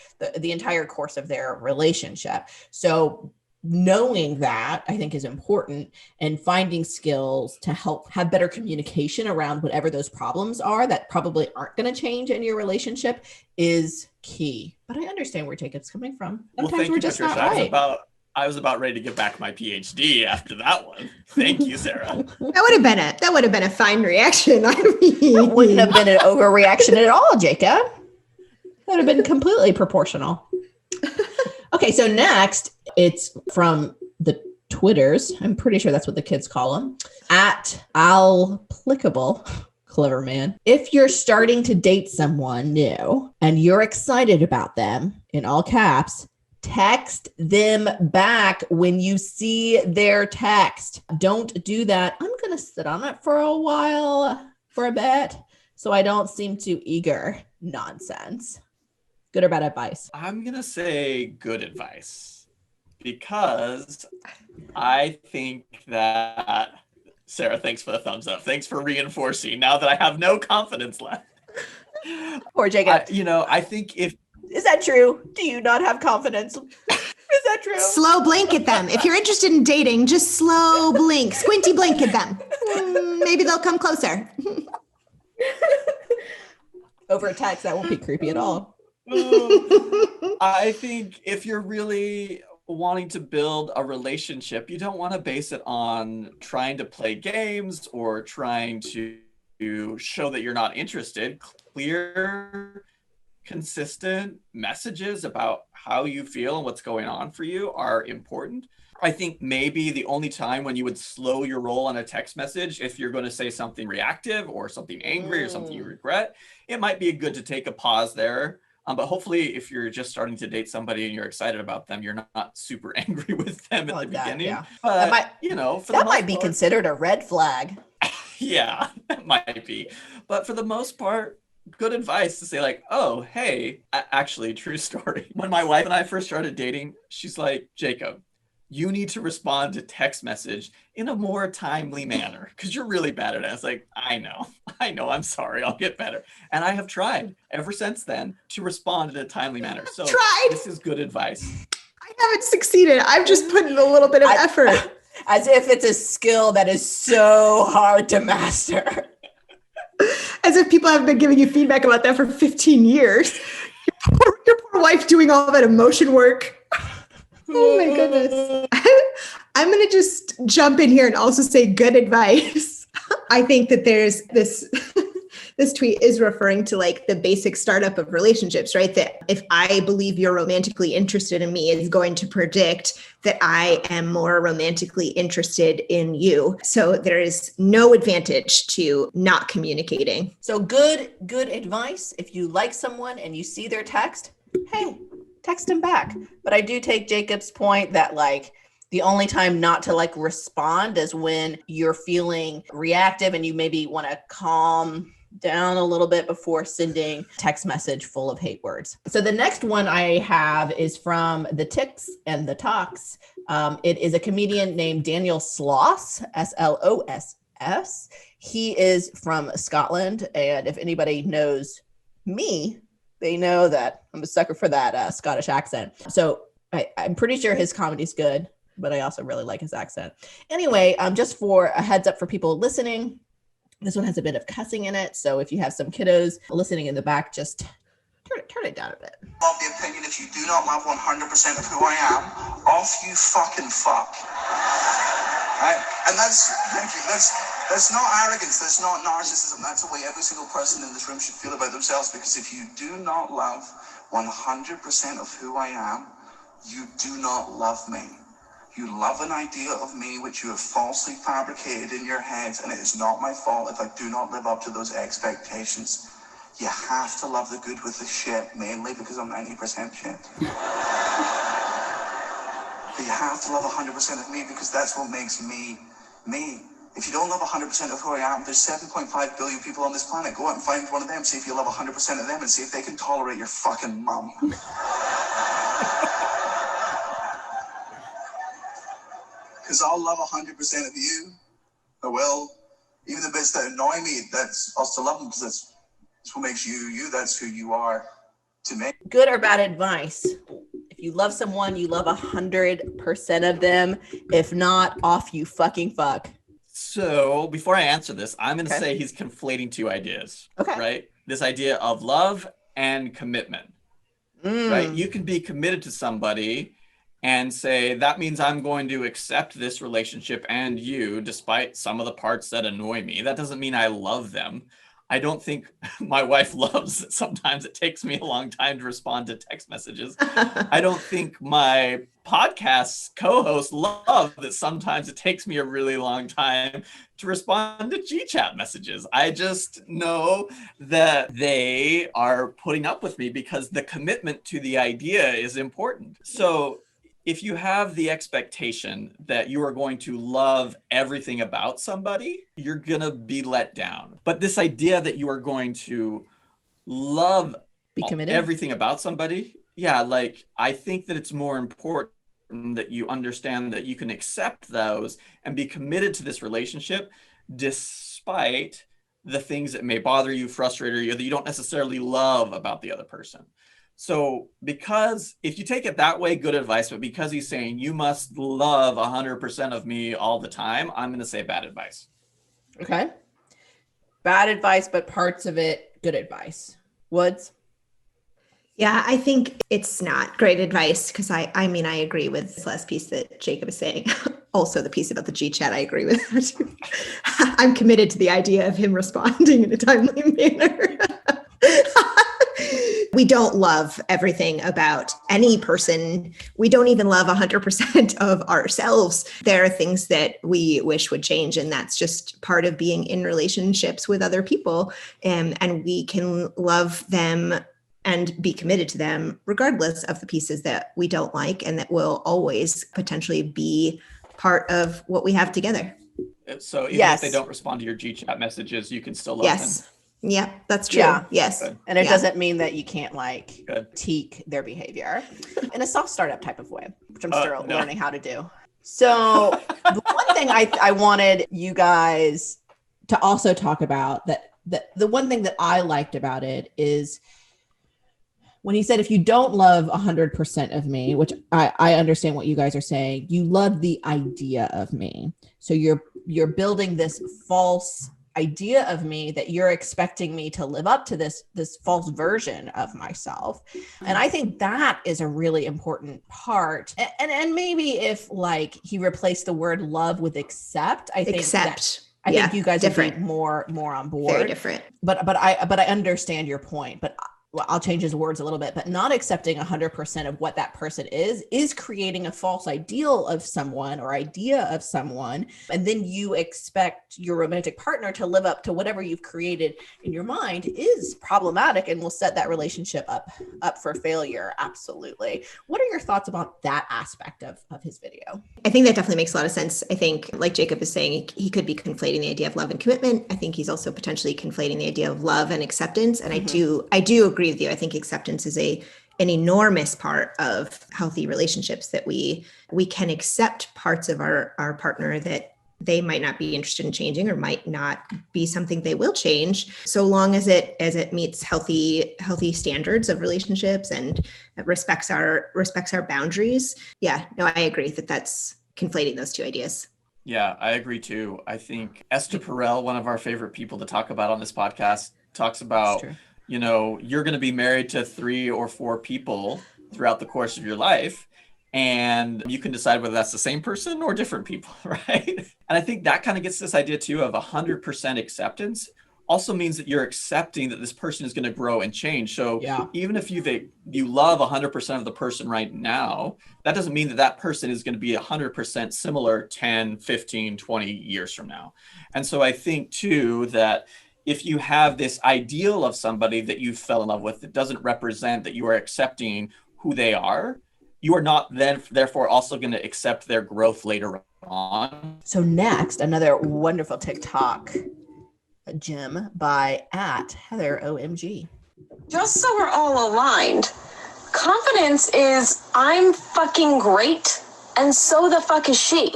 [SPEAKER 1] course of their relationship. So knowing that, I think, is important, and finding skills to help have better communication around whatever those problems are that probably aren't going to change in your relationship is key. But I understand where Jacob's coming from. Sometimes we're just not right.
[SPEAKER 2] I was about ready to get back my PhD after that one. Thank you, Sarah.
[SPEAKER 3] That would have been a fine reaction. I mean,
[SPEAKER 1] that wouldn't have been an overreaction at all, Jacob. That would have been completely proportional. Okay, so next, it's from the Twitters. I'm pretty sure that's what the kids call them. At Alplicable, clever man. If you're starting to date someone new and you're excited about them, in all caps, text them back when you see their text. Don't do that. I'm going to sit on it for a while, for a bit, so I don't seem too eager. Nonsense. Good or bad advice?
[SPEAKER 2] I'm going to say good advice, because I think that, Sarah, thanks for the thumbs up. Thanks for reinforcing now that I have no confidence left.
[SPEAKER 1] Poor Jacob.
[SPEAKER 2] I think if...
[SPEAKER 1] Is that true? Do you not have confidence? Is that true?
[SPEAKER 3] Slow blink at them. If you're interested in dating, just slow blink, squinty blink at them. Maybe they'll come closer.
[SPEAKER 1] Over a text, that won't be creepy at all.
[SPEAKER 2] I think if you're really wanting to build a relationship, you don't want to base it on trying to play games or trying to show that you're not interested. Clear, consistent messages about how you feel and what's going on for you are important. I think maybe the only time when you would slow your roll on a text message, if you're going to say something reactive or something angry or something you regret, it might be good to take a pause there. But hopefully, if you're just starting to date somebody and you're excited about them, you're not super angry with them at the beginning.
[SPEAKER 1] Yeah.
[SPEAKER 2] But,
[SPEAKER 1] that might be considered a red flag.
[SPEAKER 2] Yeah, that might be. But for the most part, good advice to say like, oh, hey, actually, true story. When my wife and I first started dating, she's like, Jacob, you need to respond to text message in a more timely manner because you're really bad at it. I was like, I know, I'm sorry, I'll get better. And I have tried ever since then to respond in a timely manner. So this is good advice.
[SPEAKER 3] I haven't succeeded. I've just put in a little bit of effort.
[SPEAKER 1] As if it's a skill that is so hard to master.
[SPEAKER 3] As if people have been giving you feedback about that for 15 years. Your poor wife doing all that emotion work. Oh my goodness. I'm going to just jump in here and also say good advice. I think that there's this tweet is referring to like the basic startup of relationships, right? That if I believe you're romantically interested in me, it's going to predict that I am more romantically interested in you. So there is no advantage to not communicating.
[SPEAKER 1] So good advice. If you like someone and you see their text, hey, text them back. But I do take Jacob's point that like the only time not to like respond is when you're feeling reactive and you maybe want to calm down a little bit before sending text message full of hate words. So the next one I have is from the Ticks and the Talks. It is a comedian named Daniel Sloss, S-L-O-S-S. He is from Scotland. And if anybody knows me, they know that I'm a sucker for that Scottish accent. So I'm pretty sure his comedy's good, but I also really like his accent. Anyway, just for a heads up for people listening, This one has a bit of cussing in it. So if you have some kiddos listening in the back, just turn it down a bit.
[SPEAKER 5] Of the opinion, if you do not love 100% of who I am, off you fucking fuck. Right? And thank you, that's not arrogance, that's not narcissism, that's the way every single person in this room should feel about themselves, because if you do not love 100% of who I am, you do not love me. You love an idea of me which you have falsely fabricated in your heads, and it is not my fault if I do not live up to those expectations. You have to love the good with the shit, mainly because I'm 90% shit. But you have to love 100% of me because that's what makes me, me. If you don't love 100% of who I am, there's 7.5 billion people on this planet. Go out and find one of them, see if you love 100% of them, and see if they can tolerate your fucking mum. Because I'll love 100% of you. I will. Even the bits that annoy me, I'll still love them because that's what makes you, you. That's who you are to me.
[SPEAKER 1] Good or bad advice? If you love someone, you love 100% of them. If not, off you fucking fuck.
[SPEAKER 2] So before I answer this, I'm going to
[SPEAKER 1] Okay.
[SPEAKER 2] say he's conflating two ideas.
[SPEAKER 1] Okay.
[SPEAKER 2] Right? This idea of love and commitment. Right? You can be committed to somebody and say, that means I'm going to accept this relationship and you, despite some of the parts that annoy me. That doesn't mean I love them. I don't think my wife loves that sometimes it takes me a long time to respond to text messages. I don't think my podcast co-hosts love that sometimes it takes me a really long time to respond to GChat messages. I just know that they are putting up with me because the commitment to the idea is important. So if you have the expectation that you are going to love everything about somebody, you're going to be let down. But this idea that you are going to love
[SPEAKER 1] Be committed.
[SPEAKER 2] everything about somebody, yeah, like I think that it's more important that you understand that you can accept those and be committed to this relationship despite the things that may bother you, frustrate you, that you don't necessarily love about the other person. So because if you take it that way, good advice, but because he's saying you must love 100% of me all the time, I'm going to say bad advice.
[SPEAKER 1] Okay. Bad advice, but parts of it, good advice. Woods?
[SPEAKER 3] Yeah, I think it's not great advice because I mean, I agree with this last piece that Jacob is saying. Also, the piece about the GChat, I agree with that. I'm committed to the idea of him responding in a timely manner. We don't love everything about any person. We don't even love 100% of ourselves. There are things that we wish would change, and that's just part of being in relationships with other people. And we can love them and be committed to them regardless of the pieces that we don't like and that will always potentially be part of what we have together.
[SPEAKER 2] So even
[SPEAKER 1] Yes.
[SPEAKER 2] if they don't respond to your GChat messages, you can still love
[SPEAKER 3] Yes.
[SPEAKER 2] them.
[SPEAKER 3] Yeah, that's true.
[SPEAKER 1] Yeah.
[SPEAKER 3] Yes.
[SPEAKER 2] Good.
[SPEAKER 1] And it
[SPEAKER 3] Yeah.
[SPEAKER 1] doesn't mean that you can't like
[SPEAKER 2] Good.
[SPEAKER 1] critique their behavior in a soft startup type of way, which I'm still
[SPEAKER 2] No.
[SPEAKER 1] learning how to do. So the one thing I wanted you guys to also talk about that the one thing that I liked about it is when he said, if you don't love 100% of me, which I understand what you guys are saying, you love the idea of me. So you're building this false idea of me that you're expecting me to live up to this false version of myself. And I think that is a really important part. And maybe if like he replaced the word love with accept, I think I think you guys
[SPEAKER 3] different.
[SPEAKER 1] would be more on board.
[SPEAKER 3] Very different.
[SPEAKER 1] But I understand your point. But I'll change his words a little bit, but not accepting 100% of what that person is creating a false ideal of someone or idea of someone. And then you expect your romantic partner to live up to whatever you've created in your mind is problematic and will set that relationship up for failure. Absolutely. What are your thoughts about that aspect of his video?
[SPEAKER 3] I think that definitely makes a lot of sense. I think, like Jacob is saying, he could be conflating the idea of love and commitment. I think he's also potentially conflating the idea of love and acceptance. And I do agree with you. I think acceptance is an enormous part of healthy relationships, that we can accept parts of our partner that they might not be interested in changing or might not be something they will change, so long as it meets healthy standards of relationships and respects our boundaries. Yeah, no, I agree that that's conflating those two ideas.
[SPEAKER 2] Yeah, I agree too. I think Esther Perel, one of our favorite people to talk about on this podcast, talks
[SPEAKER 1] That's
[SPEAKER 2] about,
[SPEAKER 1] true.
[SPEAKER 2] you're going to be married to 3 or 4 people throughout the course of your life. And you can decide whether that's the same person or different people, right? And I think that kind of gets this idea too of 100% acceptance also means that you're accepting that this person is going to grow and change. So
[SPEAKER 1] Yeah.
[SPEAKER 2] even if you love 100% of the person right now, that doesn't mean that that person is going to be 100% similar 10, 15, 20 years from now. And so I think too that if you have this ideal of somebody that you fell in love with that doesn't represent that you are accepting who they are, you are not then therefore also going to accept their growth later on.
[SPEAKER 1] So next, another wonderful TikTok gem by @HeatherOMG.
[SPEAKER 6] Just so we're all aligned, confidence is I'm fucking great, and so the fuck is she.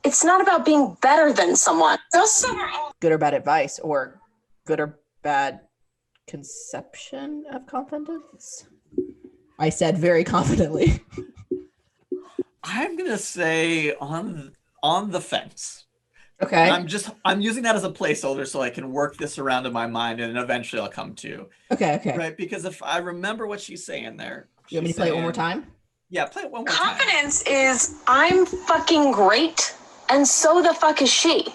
[SPEAKER 6] It's not about being better than someone. Just so we're all
[SPEAKER 1] Good or bad advice, or good or bad conception of confidence? I said very confidently.
[SPEAKER 2] I'm going to say on the fence.
[SPEAKER 1] Okay.
[SPEAKER 2] I'm using that as a placeholder so I can work this around in my mind and eventually I'll come to.
[SPEAKER 1] Okay.
[SPEAKER 2] Right? Because if I remember what she's saying there.
[SPEAKER 1] You want me to play it one more time?
[SPEAKER 2] Yeah, play it one more time.
[SPEAKER 6] confidence is I'm fucking great, and so the fuck is she.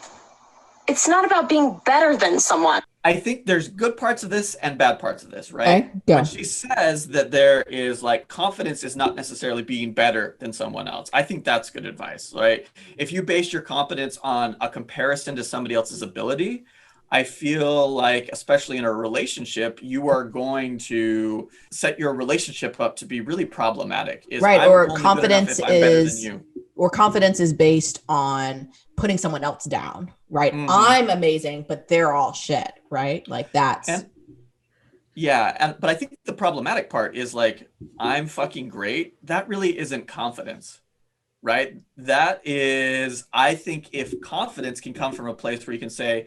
[SPEAKER 6] It's not about being better than someone.
[SPEAKER 2] I think there's good parts of this and bad parts of this, right?
[SPEAKER 1] Okay, go.
[SPEAKER 2] When she says that there is like confidence is not necessarily being better than someone else, I think that's good advice, right? If you base your confidence on a comparison to somebody else's ability, I feel like, especially in a relationship, you are going to set your relationship up to be really problematic.
[SPEAKER 1] Right, or
[SPEAKER 2] confidence
[SPEAKER 1] confidence is based on putting someone else down, right?
[SPEAKER 2] Mhm.
[SPEAKER 1] I'm amazing, but they're all shit, right? Like that's
[SPEAKER 2] but I think the problematic part is like, I'm fucking great. That really isn't confidence, right? That is, I think if confidence can come from a place where you can say,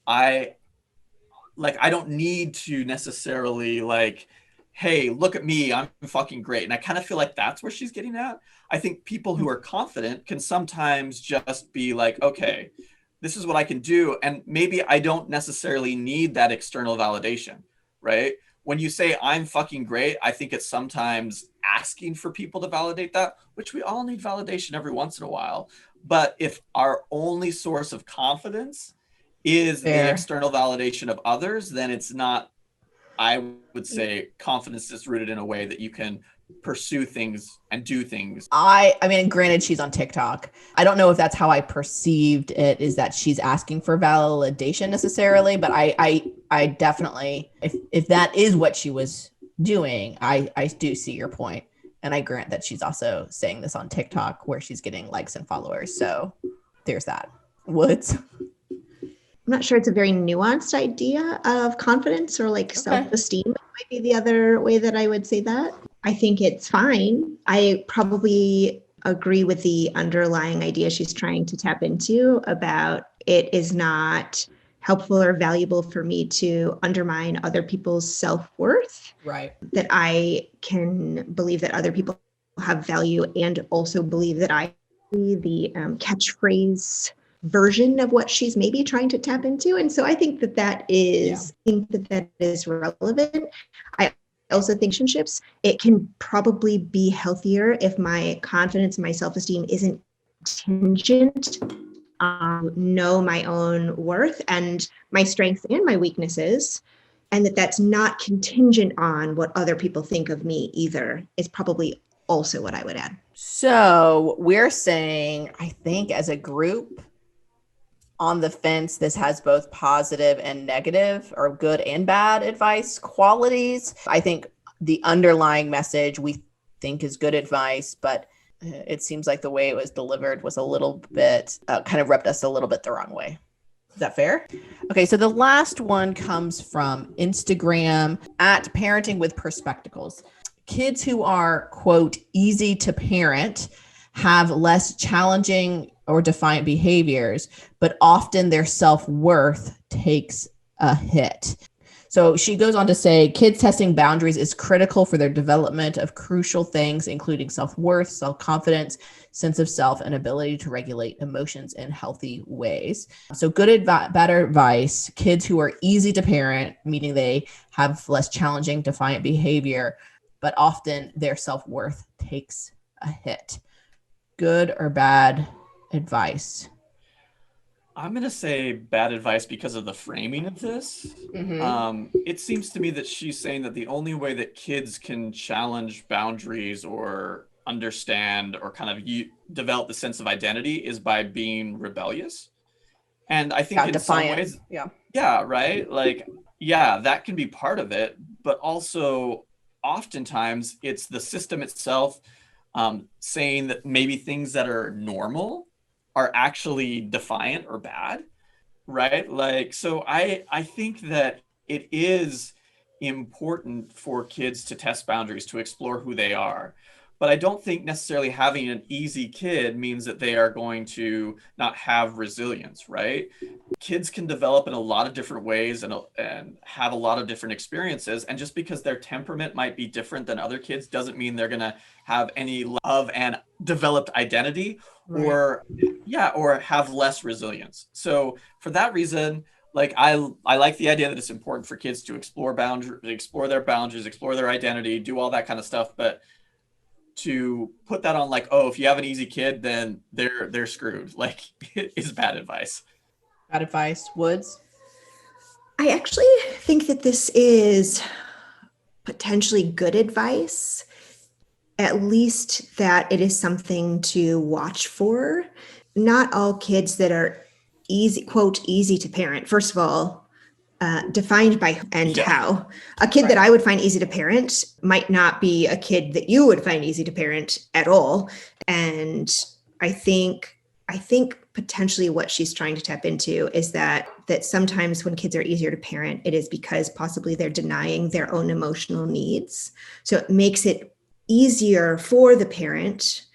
[SPEAKER 2] I don't need to necessarily like, hey, look at me, I'm fucking great. And I kind of feel like that's where she's getting at. I think people who are confident can sometimes just be like, okay, this is what I can do. And maybe I don't necessarily need that external validation, right? When you say I'm fucking great, I think it's sometimes asking for people to validate that, which we all need validation every once in a while. But if our only source of confidence is the external validation of others, then it's not, I would say, confidence is rooted in a way that you can pursue things and do things.
[SPEAKER 1] I mean, granted, she's on TikTok. I don't know if that's how I perceived it, is that she's asking for validation necessarily, but I definitely, if that is what she was doing, I do see your point. And I grant that she's also saying this on TikTok where she's getting likes and followers. So there's that. Woods.
[SPEAKER 3] I'm not sure it's a very nuanced idea of confidence or like self-esteem. It might be the other way that I would say that. I think it's fine. I probably agree with the underlying idea she's trying to tap into about it is not helpful or valuable for me to undermine other people's self-worth.
[SPEAKER 1] Right.
[SPEAKER 3] That I can believe that other people have value and also believe that I the catchphrase version of what she's maybe trying to tap into. And so I think that is relevant. I also think relationships, it can probably be healthier if my confidence and my self-esteem isn't contingent on know my own worth and my strengths and my weaknesses, and that's not contingent on what other people think of me either, is probably also what I would add.
[SPEAKER 1] So we're saying, I think as a group, on the fence, this has both positive and negative, or good and bad advice qualities. I think the underlying message we think is good advice, but it seems like the way it was delivered was a little bit, kind of rubbed us a little bit the wrong way. Is that fair? Okay, so the last one comes from Instagram @Parenting with Perspectacles. Kids who are, quote, easy to parent have less challenging or defiant behaviors, but often their self-worth takes a hit. So she goes on to say, kids testing boundaries is critical for their development of crucial things, including self-worth, self-confidence, sense of self, and ability to regulate emotions in healthy ways. So bad advice, kids who are easy to parent, meaning they have less challenging, defiant behavior, but often their self-worth takes a hit. Good or bad advice?
[SPEAKER 2] I'm going to say bad advice because of the framing of this. It seems to me that she's saying that the only way that kids can challenge boundaries or understand or kind of develop the sense of identity is by being rebellious. And I think in some ways, yeah, right? Like, yeah, that can be part of it, but also oftentimes it's the system itself saying that maybe things that are normal are actually defiant or bad, right? Like, so I think that it is important for kids to test boundaries, to explore who they are. But I don't think necessarily having an easy kid means that they are going to not have resilience, right? Kids can develop in a lot of different ways and have a lot of different experiences. And just because their temperament might be different than other kids doesn't mean they're going to have any of an developed identity or have less resilience. So for that reason, like I like the idea that it's important for kids to explore their boundaries, explore their identity, do all that kind of stuff. But to put that on like, oh, if you have an easy kid, then they're screwed, like, is bad advice.
[SPEAKER 1] Bad advice. Woods?
[SPEAKER 3] I actually think that this is potentially good advice, at least that it is something to watch for. Not all kids that are easy, quote, easy to parent. First of all, defined by and how. A kid that I would find easy to parent might not be a kid that you would find easy to parent at all. And I think potentially what she's trying to tap into is that sometimes when kids are easier to parent, it is because possibly they're denying their own emotional needs. So it makes it easier for the parent,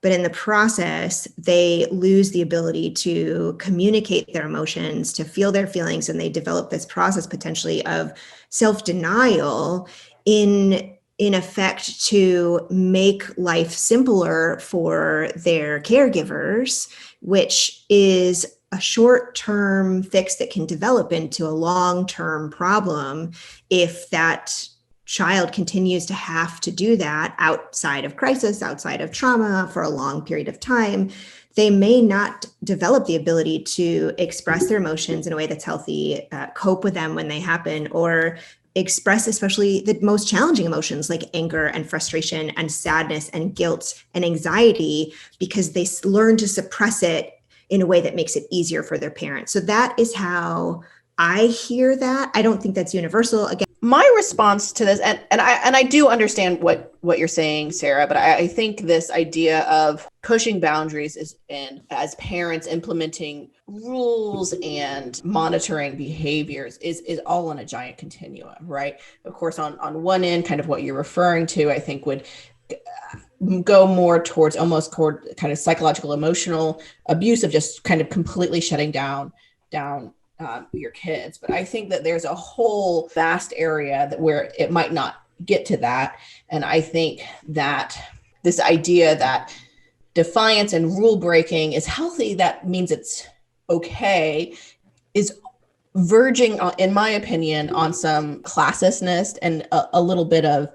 [SPEAKER 3] but in the process, they lose the ability to communicate their emotions, to feel their feelings, and they develop this process potentially of self-denial in effect to make life simpler for their caregivers, which is a short-term fix that can develop into a long-term problem if that child continues to have to do that outside of crisis, outside of trauma for a long period of time. They may not develop the ability to express their emotions in a way that's healthy, cope with them when they happen, or express especially the most challenging emotions like anger and frustration and sadness and guilt and anxiety, because they learn to suppress it in a way that makes it easier for their parents. So that is how I hear that. I don't think that's universal. Again,
[SPEAKER 1] my response to this, and I do understand what you're saying, Sarah, but I think this idea of pushing boundaries and as parents implementing rules and monitoring behaviors is all on a giant continuum, right? Of course, on one end, kind of what you're referring to, I think would go more towards kind of psychological, emotional abuse of just kind of completely shutting down your kids. But I think that there's a whole vast area where it might not get to that. And I think that this idea that defiance and rule breaking is healthy, that means it's okay, is verging on, in my opinion, on some classistness and a little bit of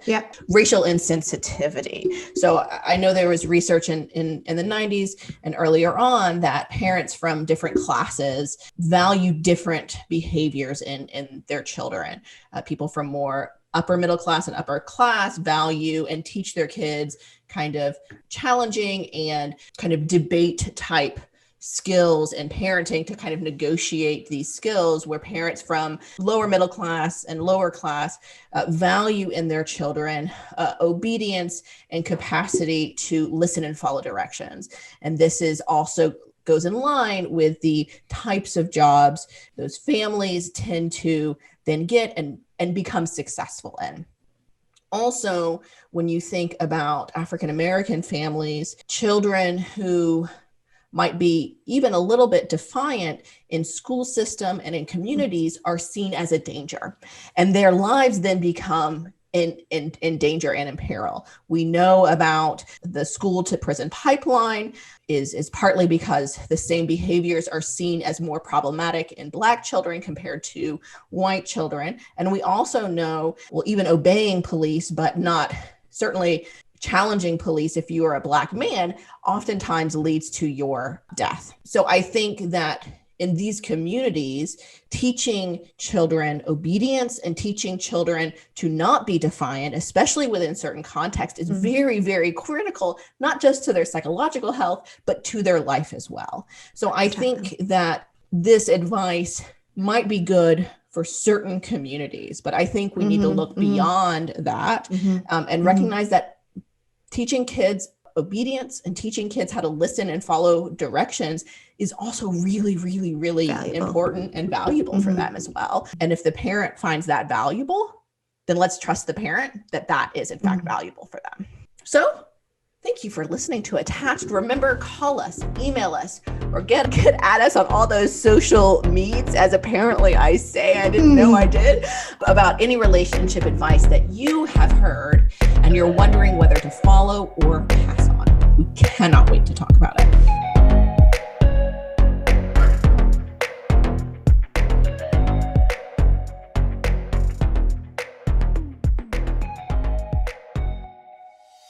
[SPEAKER 1] racial insensitivity. So I know there was research in the 90s and earlier on that parents from different classes value different behaviors in their children. People from more upper middle class and upper class value and teach their kids kind of challenging and kind of debate type skills and parenting to kind of negotiate these skills, where parents from lower middle class and lower class value in their children obedience and capacity to listen and follow directions. And this is also goes in line with the types of jobs those families tend to then get and become successful in. Also, when you think about African American families, children who might be even a little bit defiant in school system and in communities are seen as a danger, and their lives then become in danger and in peril. We know about the school to prison pipeline is partly because the same behaviors are seen as more problematic in Black children compared to white children. And we also know, well, even obeying police, but not certainly challenging police if you are a Black man, oftentimes leads to your death. So I think that in these communities, teaching children obedience and teaching children to not be defiant, especially within certain contexts, is very, very critical, not just to their psychological health, but to their life as well. So I think that this advice might be good for certain communities, but I think we need to look beyond that and recognize that teaching kids obedience and teaching kids how to listen and follow directions is also really, really, really important and valuable for them as well. And if the parent finds that valuable, then let's trust the parent that that is in fact valuable for them. So thank you for listening to Attached. Remember, call us, email us, or get at us on all those social meets, as apparently I say, I didn't know I did, about any relationship advice that you have heard and you're wondering whether to follow or pass on. We cannot wait to talk about it.